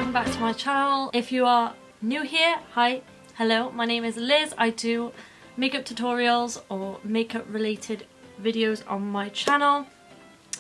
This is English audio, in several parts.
welcome back to my channel. If you are new here, hi, hello, my name is Liz. I do makeup tutorials or makeup related videos on my channel,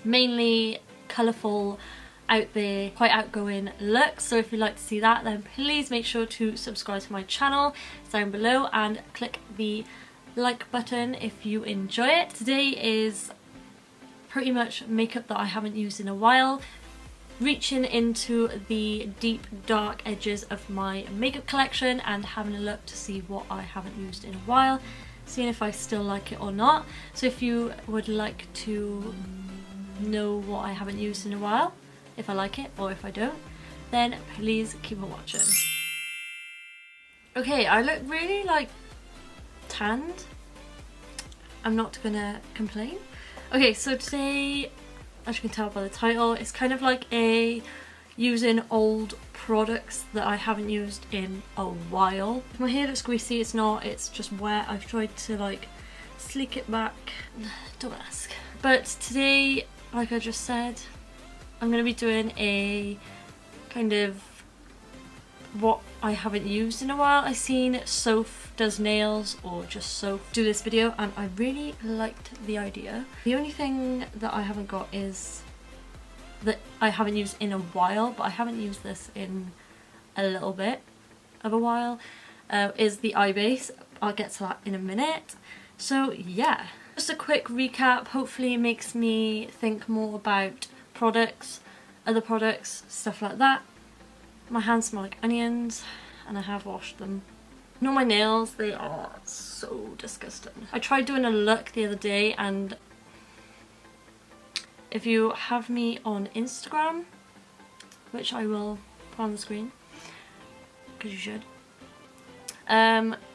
mainly colourful, out there, quite outgoing looks. So if you'd like to see that, then please make sure to subscribe to my channel. It's down below, and click the like button if you enjoy it. Today is pretty much makeup that I haven't used in a while, reaching into the deep dark edges of my makeup collection and having a look to see what I haven't used in a while, seeing if I still like it or not. So if you would like to know what I haven't used in a while, if I like it or if I don't, then please keep on watching. Okay, I look really like tanned. I'm not gonna complain. Okay, so today, as you can tell by the title, it's kind of like a using old products that I haven't used in a while. If my hair looks greasy, it's not, it's just wet. I've tried to like sleek it back. Don't ask. But today, like I just said, I'm going to be doing a kind of what I haven't used in a while. I've seen Soph Does Nails or just Soph do this video and I really liked the idea. The only thing that I haven't got is that I haven't used in a while, but I haven't used this in a little bit of a while, is the eye base. I'll get to that in a minute. So yeah, just a quick recap. Hopefully it makes me think more about products, other products, stuff like that. My hands smell like onions and I have washed them. Not my nails, they are so disgusting. I tried doing a look the other day, and if you have me on Instagram, which I will put on the screen, because you should,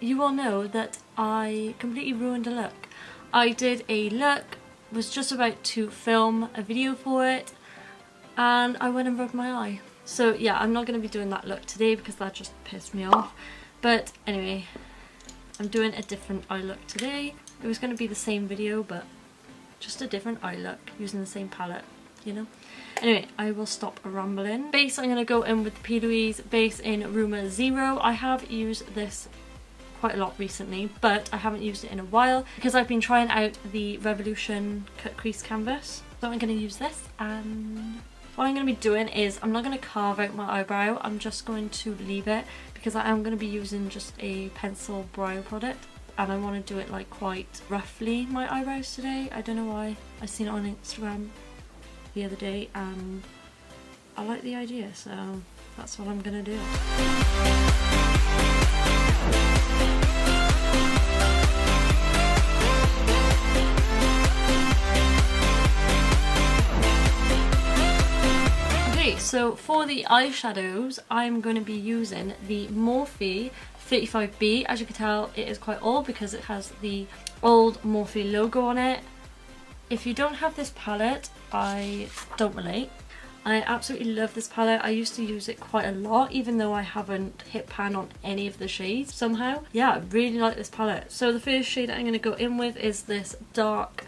you will know that I completely ruined a look. I did a look, was just about to film a video for it, and I went and rubbed my eye. So yeah, I'm not going to be doing that look today because that just pissed me off. But anyway, I'm doing a different eye look today. It was going to be the same video, but just a different eye look using the same palette, you know? Anyway, I will stop rambling. Base, I'm going to go in with the P. Louise base in Rumour Zero. I have used this quite a lot recently, but I haven't used it in a while because I've been trying out the Revolution cut crease canvas. So I'm going to use this, and what I'm going to be doing is I'm not going to carve out my eyebrow. I'm just going to leave it because I am going to be using just a pencil brow product, and I want to do it like quite roughly, my eyebrows today. I don't know why. I seen it on Instagram the other day and I like the idea, so that's what I'm going to do. So for the eyeshadows, I'm going to be using the Morphe 35B. As you can tell, it is quite old because it has the old Morphe logo on it. If you don't have this palette, I don't relate. I absolutely love this palette. I used to use it quite a lot, even though I haven't hit pan on any of the shades somehow. Yeah, I really like this palette. So the first shade that I'm going to go in with is this dark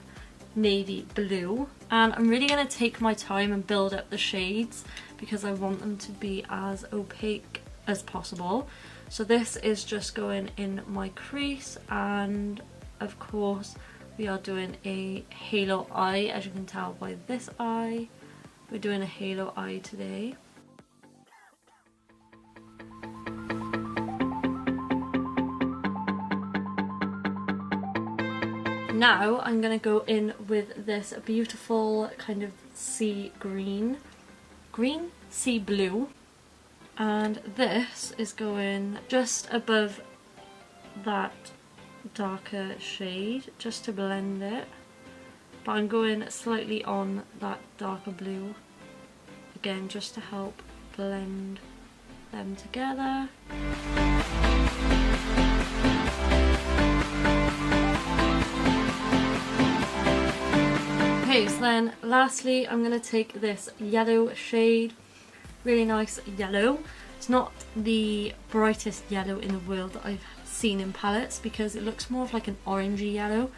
navy blue, and I'm really going to take my time and build up the shades because I want them to be as opaque as possible. So this is just going in my crease, and of course we are doing a halo eye. As you can tell by this eye, we're doing a halo eye today. Now I'm going to go in with this beautiful kind of sea green, sea blue, and this is going just above that darker shade just to blend it, but I'm going slightly on that darker blue again just to help blend them together. Okay, so then lastly I'm going to take this yellow shade, really nice yellow. It's not the brightest yellow in the world that I've seen in palettes because it looks more of like an orangey yellow,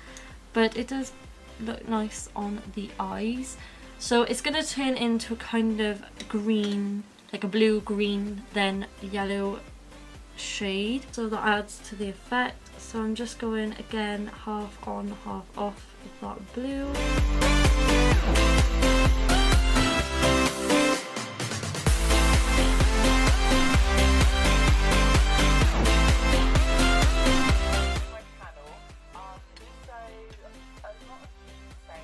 but it does look nice on the eyes. So it's going to turn into a kind of green like a blue, green, then yellow shade, so that adds to the effect. So I'm just going again half on, half off with that blue.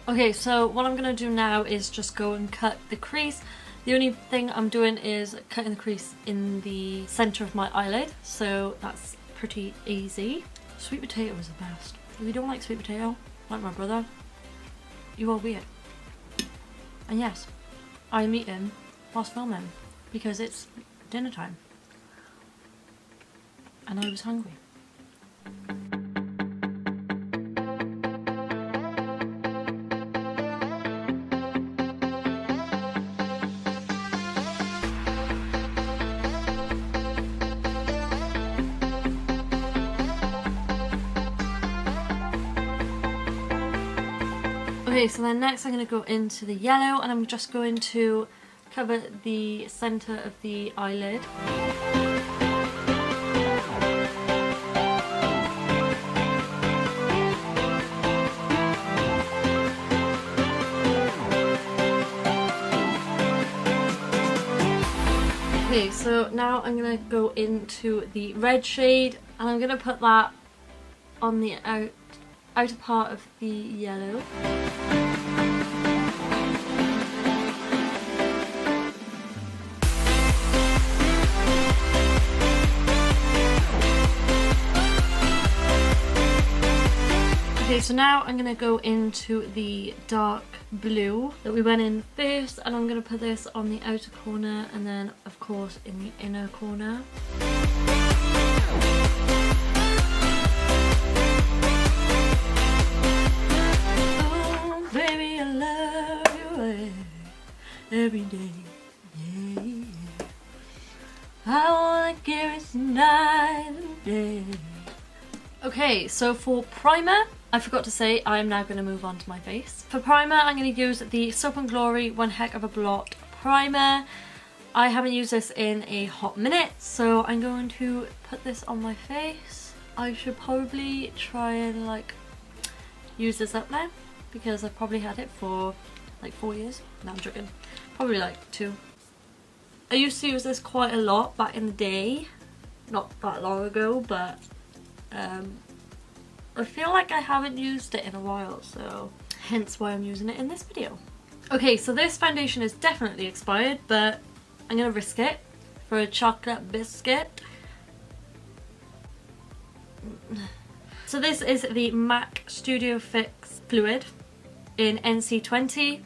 Okay, so what I'm going to do now is just go and cut the crease. The only thing I'm doing is cutting the crease in the centre of my eyelid, so that's pretty easy. Sweet potato is the best. If you don't like sweet potato, like my brother, you are weird. And yes, I'm eating whilst filming because it's dinner time and I was hungry. Okay, so then next I'm going to go into the yellow and I'm just going to cover the centre of the eyelid. Okay, so now I'm going to go into the red shade and I'm going to put that on the outer part of the yellow. Okay, so now I'm going to go into the dark blue that we went in first, and I'm going to put this on the outer corner and then of course in the inner corner. Oh baby, I love you every day, yeah. I wanna give it night and day. Okay, so for primer, I forgot to say I'm now going to move on to my face. For primer, I'm going to use the Soap & Glory One Heck of a Blot primer. I haven't used this in a hot minute, so I'm going to put this on my face. I should probably try and like use this up now because I've probably had it for like 4 years. No, I'm joking. Probably like 2. I used to use this quite a lot back in the day. Not that long ago, but I feel like I haven't used it in a while, so hence why I'm using it in this video. Okay, so this foundation is definitely expired, but I'm gonna risk it for a chocolate biscuit. So this is the MAC Studio Fix Fluid in NC20.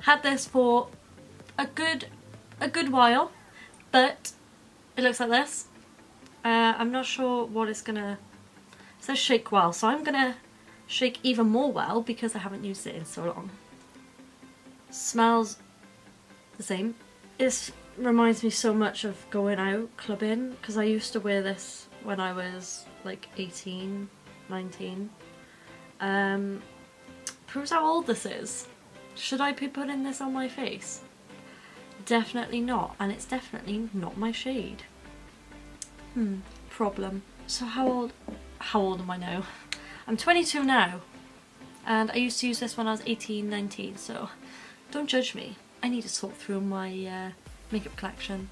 Had this for a good while, but it looks like this. I'm not sure what it's gonna. It says shake well, so I'm gonna shake even more well because I haven't used it in so long. Smells the same. It reminds me so much of going out clubbing because I used to wear this when I was like 18, 19. Proves how old this is. Should I be putting this on my face? Definitely not, and it's definitely not my shade. Problem. So how old am I now? I'm 22 now, and I used to use this when I was 18, 19, so don't judge me. I need to sort through my makeup collection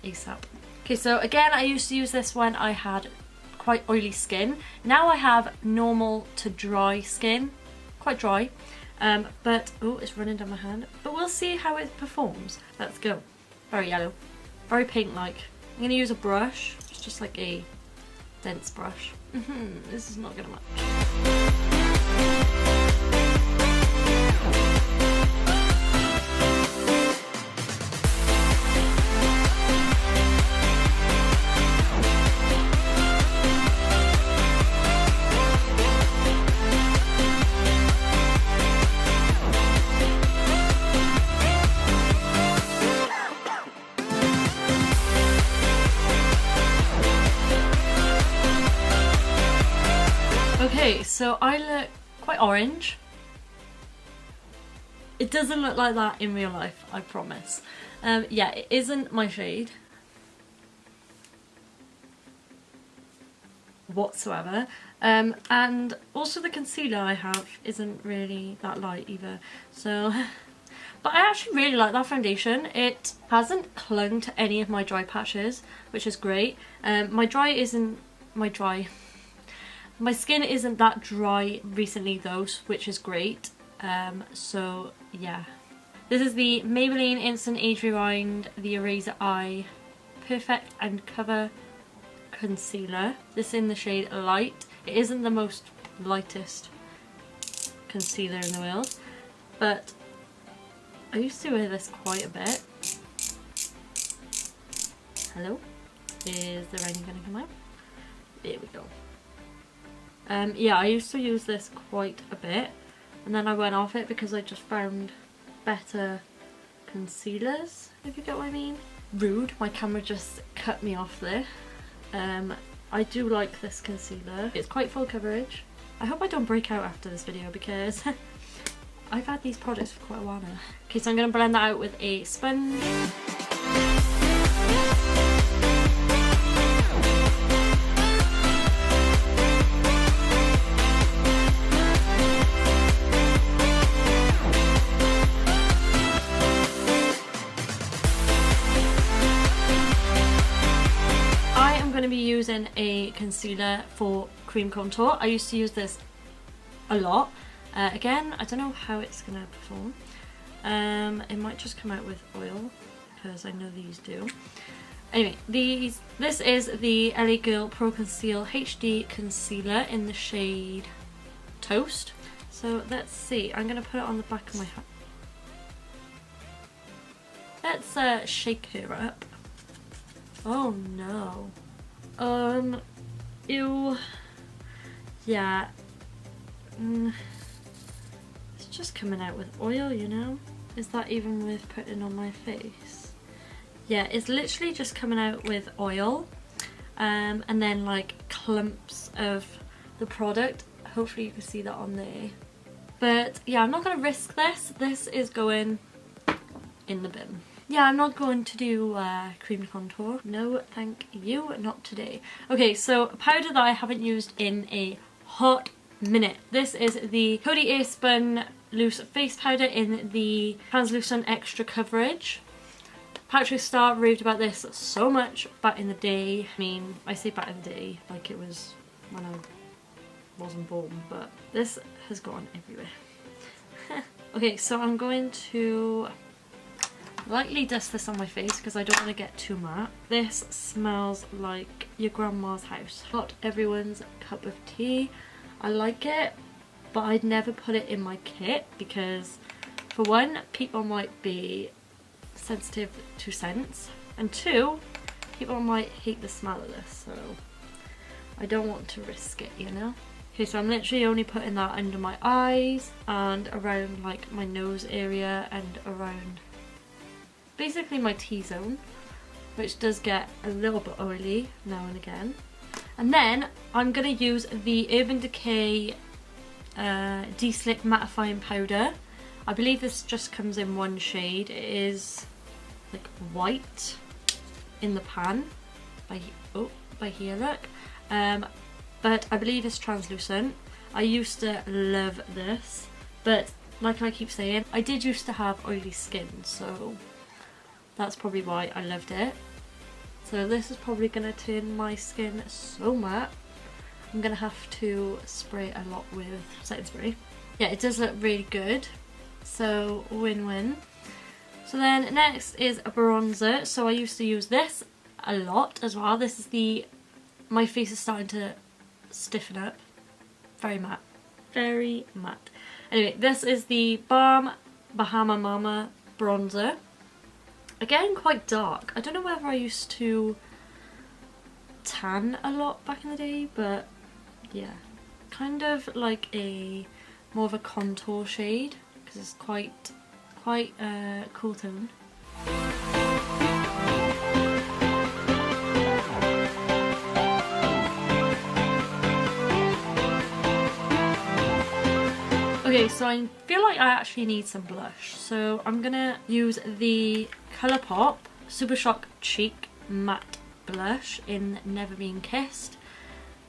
ASAP. Okay, so again, I used to use this when I had quite oily skin. Now I have normal to dry skin, quite dry, but oh, it's running down my hand. But we'll see how it performs. Let's go. Very yellow, very pink-like. I'm gonna use a brush. It's just like a dense brush. This is not gonna match. Okay, so I look quite orange. It doesn't look like that in real life, I promise. Yeah, it isn't my shade whatsoever. And also the concealer I have isn't really that light either. So, but I actually really like that foundation. It hasn't clung to any of my dry patches, which is great. My skin isn't that dry recently though, which is great. So yeah. This is the Maybelline Instant Age Rewind, the Eraser Eye Perfect and Cover Concealer. This is in the shade Light. It isn't the most lightest concealer in the world, but I used to wear this quite a bit. Hello? Is the rain gonna come out? There we go. Yeah, I used to use this quite a bit, and then I went off it because I just found better concealers, if you get what I mean. Rude, my camera just cut me off there. I do like this concealer. It's quite full coverage. I hope I don't break out after this video because I've had these products for quite a while now. Okay, so I'm going to blend that out with a sponge. Be using a concealer for cream contour. I used to use this a lot. Again, I don't know how it's gonna perform. It might just come out with oil because I know these do. Anyway, this is the LA Girl Pro Conceal HD Concealer in the shade Toast. So let's see. I'm gonna put it on the back of my hand. Let's shake her up. Oh no. Ew. Yeah. It's just coming out with oil, you know? Is that even worth putting on my face? Yeah, it's literally just coming out with oil. And then like clumps of the product. Hopefully you can see that on there. But yeah, I'm not going to risk this. This is going in the bin. Yeah, I'm not going to do cream contour. No, thank you, not today. Okay, so a powder that I haven't used in a hot minute. This is the Coty Airspun Loose Face Powder in the Translucent Extra Coverage. Patrick Star raved about this so much back in the day. I mean, I say back in the day, like it was when I wasn't born, but this has gone everywhere. Okay, so I'm going to lightly dust this on my face because I don't want to get too matte. This smells like your grandma's house. Not everyone's cup of tea. I like it, but I'd never put it in my kit because, for one, people might be sensitive to scents, and two, people might hate the smell of this, so I don't want to risk it, you know? Okay, so I'm literally only putting that under my eyes and around like my nose area and around basically my T-zone, which does get a little bit oily now and again. And then I'm going to use the Urban Decay De-Slick Mattifying Powder. I believe this just comes in one shade. It is like white in the pan by here, look. But I believe it's translucent. I used to love this, but like I keep saying, I did used to have oily skin, so that's probably why I loved it. So this is probably going to turn my skin so matte. I'm going to have to spray a lot with setting spray. Yeah, it does look really good. So win-win. So then next is a bronzer. So I used to use this a lot as well. This is my face is starting to stiffen up. Very matte. Very matte. Anyway, this is the Balm Bahama Mama bronzer. Again, quite dark. I don't know whether I used to tan a lot back in the day, but yeah. Kind of like more of a contour shade, because it's quite cool tone. Okay, Okay, so I feel like I actually need some blush. So I'm gonna use the Colourpop Super Shock Cheek Matte Blush in Never Been Kissed.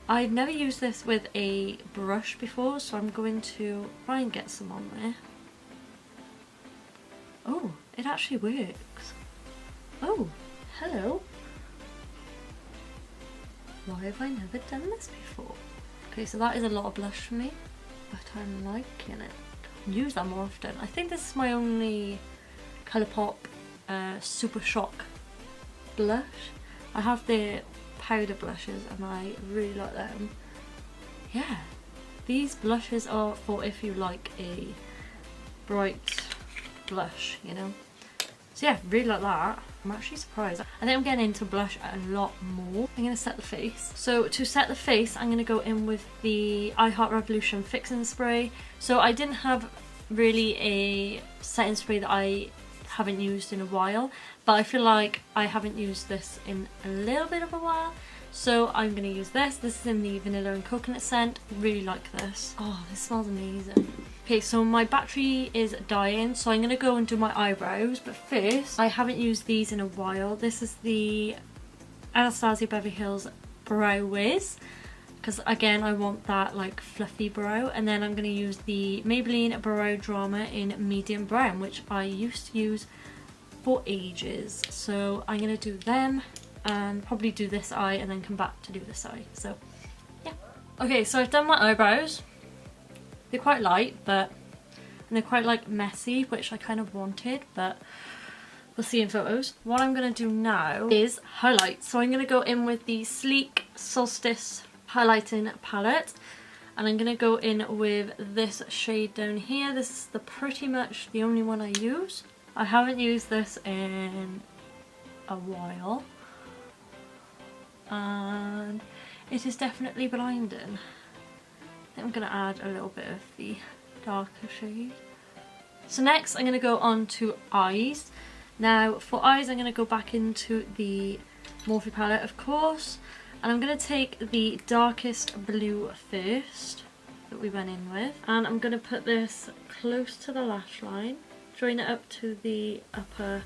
I've never used this with a brush before, so I'm going to try and get some on there. Oh, it actually works. Oh, hello. Why have I never done this before? Okay, so that is a lot of blush for me, but I'm liking it. I'll use that more often. I think this is my only Colourpop Super Shock blush. I have the powder blushes and I really like them. Yeah, these blushes are for if you like a bright blush, you know. So yeah, really like that. I'm actually surprised. I think I'm getting into blush a lot more. I'm going to set the face. So to set the face, I'm going to go in with the I Heart Revolution Fixing Spray. So I didn't have really a setting spray that I haven't used in a while, but I feel like I haven't used this in a little bit of a while. So I'm going to use this. This is in the vanilla and coconut scent. Really like this. Oh, this smells amazing. Okay, so my battery is dying, so I'm going to go and do my eyebrows. But first, I haven't used these in a while. This is the Anastasia Beverly Hills Brow Wiz, because again, I want that like fluffy brow. And then I'm going to use the Maybelline Brow Drama in medium brown, which I used to use for ages. So I'm going to do them and probably do this eye and then come back to do this eye. So yeah. Okay, so I've done my eyebrows. They're quite light, but and they're quite like messy, which I kind of wanted, but we'll see in photos. What I'm going to do now is highlight. So I'm going to go in with the Sleek Solstice highlighting palette, and I'm going to go in with this shade down here. This is pretty much the only one I use. I haven't used this in a while, and it is definitely blinding. I'm going to add a little bit of the darker shade. So next I'm going to go on to eyes. Now for eyes I'm going to go back into the Morphe palette, of course, and I'm going to take the darkest blue first that we went in with, and I'm going to put this close to the lash line, join it up to the upper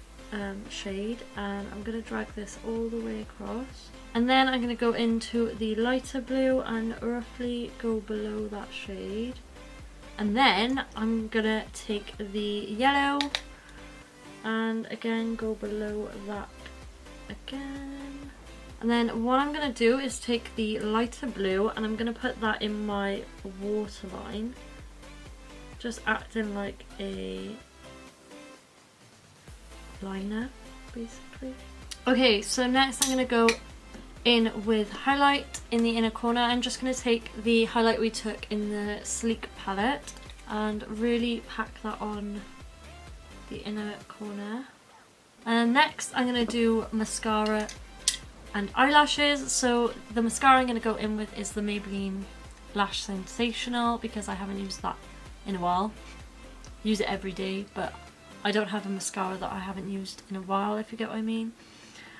shade, and I'm going to drag this all the way across. And then I'm going to go into the lighter blue and roughly go below that shade. And then I'm going to take the yellow and again go below that again. And then what I'm going to do is take the lighter blue and I'm going to put that in my waterline, just acting like a liner basically. Okay, so next I'm going to go in with highlight in the inner corner. I'm just going to take the highlight we took in the Sleek palette and really pack that on the inner corner. And next I'm going to do mascara and eyelashes. So the mascara I'm going to go in with is the Maybelline Lash Sensational, because I haven't used that in a while. Use it every day, but I don't have a mascara that I haven't used in a while, if you get what I mean.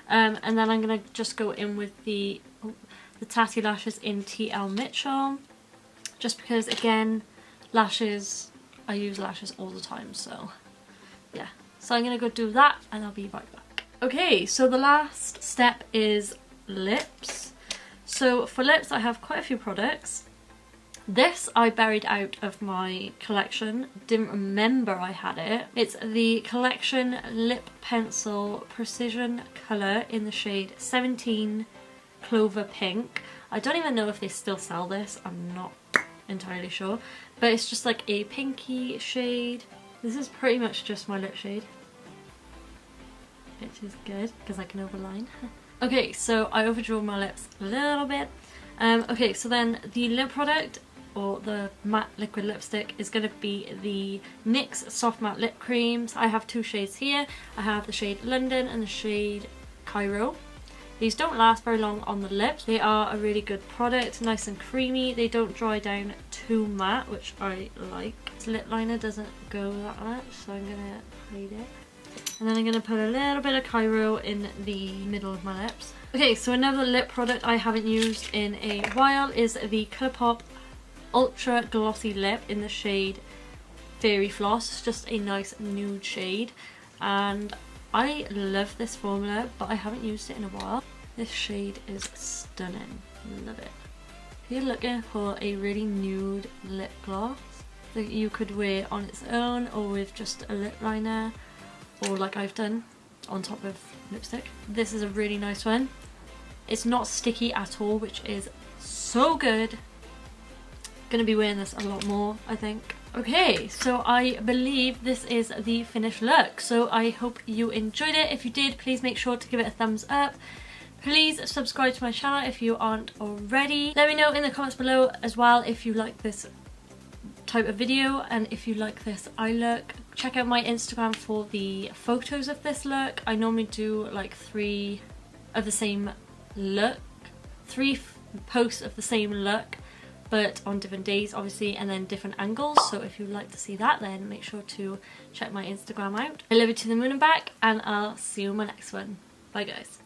And then I'm going to just go in with the Tatty Lashes in TL Mitchell, just because again, lashes, I use lashes all the time, so yeah. So I'm going to go do that and I'll be right back. Okay, so the last step is lips. So for lips I have quite a few products. This I buried out of my collection, didn't remember I had it. It's the Collection Lip Pencil Precision Colour in the shade 17 Clover Pink. I don't even know if they still sell this, I'm not entirely sure. But it's just like a pinky shade. This is pretty much just my lip shade, which is good because I can overline. Okay, so I overdrew my lips a little bit. Okay, so then the lip product, or the matte liquid lipstick, is going to be the NYX Soft Matte Lip Creams. I have two shades here. I have the shade London and the shade Cairo. These don't last very long on the lips. They are a really good product, nice and creamy. They don't dry down too matte, which I like. This lip liner doesn't go that much, so I'm going to hide it. And then I'm going to put a little bit of Cairo in the middle of my lips. Okay, so another lip product I haven't used in a while is the Colourpop Ultra Glossy Lip in the shade Fairy Floss. It's just a nice nude shade, and I love this formula, but I haven't used it in a while. This shade is stunning. Love it. If you're looking for a really nude lip gloss that you could wear on its own or with just a lip liner, or like I've done on top of lipstick, this is a really nice one. It's not sticky at all, which is so good. Gonna be wearing this a lot more, I think. Okay, so I believe this is the finished look, so I hope you enjoyed it. If you did, please make sure to give it a thumbs up. Please subscribe to my channel if you aren't already. Let me know in the comments below as well if you like this type of video and if you like this eye look. Check out my Instagram for the photos of this look. I normally do like 3 of the same look, 3 posts of the same look, but on different days obviously, and then different angles. So if you'd like to see that, then make sure to check my Instagram out. I love you to the moon and back, and I'll see you in my next one. Bye guys.